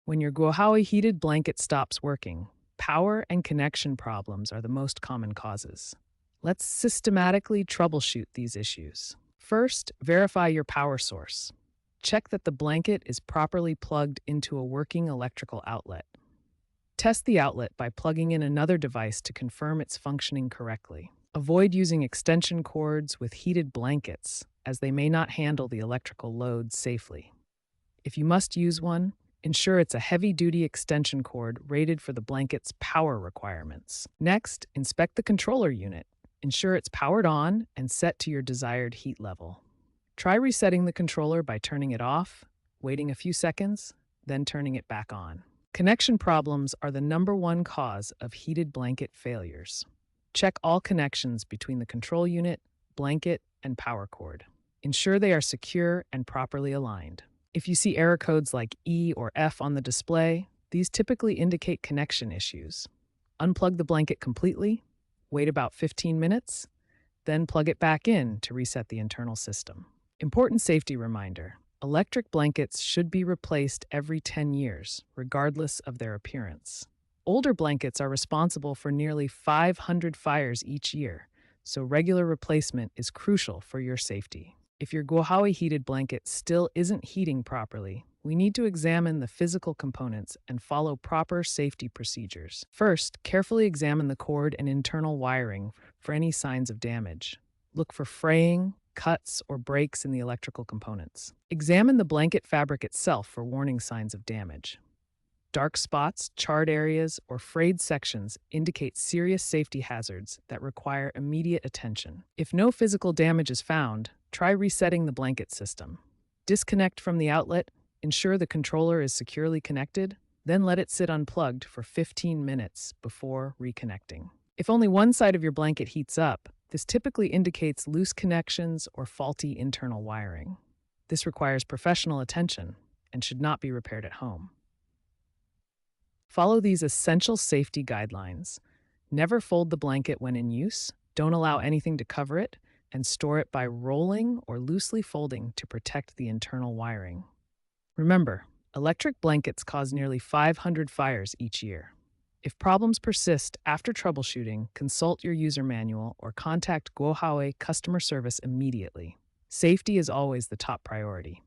When your Guohai heated blanket stops working, power and connection problems are the most common causes. Let's systematically troubleshoot these issues. First, verify your power source. Check that the blanket is properly plugged into a working electrical outlet. Test the outlet by plugging in another device to confirm it's functioning correctly. Avoid using extension cords with heated blankets, as they may not handle the electrical load safely. If you must use one, ensure it's a heavy-duty extension cord rated for the blanket's power requirements. Next, inspect the controller unit. Ensure it's powered on and set to your desired heat level. Try resetting the controller by turning it off, waiting a few seconds, then turning it back on. Connection problems are the #1 cause of heated blanket failures. Check all connections between the control unit, blanket, and power cord. Ensure they are secure and properly aligned. If you see error codes like E or F on the display, these typically indicate connection issues. Unplug the blanket completely, wait about 15 minutes, then plug it back in to reset the internal system. Important safety reminder: electric blankets should be replaced every 10 years, regardless of their appearance. Older blankets are responsible for nearly 500 fires each year, so regular replacement is crucial for your safety. If your Guohai heated blanket still isn't heating properly, we need to examine the physical components and follow proper safety procedures. First, carefully examine the cord and internal wiring for any signs of damage. Look for fraying, cuts, or breaks in the electrical components. Examine the blanket fabric itself for warning signs of damage. Dark spots, charred areas, or frayed sections indicate serious safety hazards that require immediate attention. If no physical damage is found, try resetting the blanket system. Disconnect from the outlet, ensure the controller is securely connected, then let it sit unplugged for 15 minutes before reconnecting. If only one side of your blanket heats up, this typically indicates loose connections or faulty internal wiring. This requires professional attention and should not be repaired at home. Follow these essential safety guidelines. Never fold the blanket when in use, don't allow anything to cover it, and store it by rolling or loosely folding to protect the internal wiring. Remember, electric blankets cause nearly 500 fires each year. If problems persist after troubleshooting, consult your user manual or contact Guohai customer service immediately. Safety is always the top priority.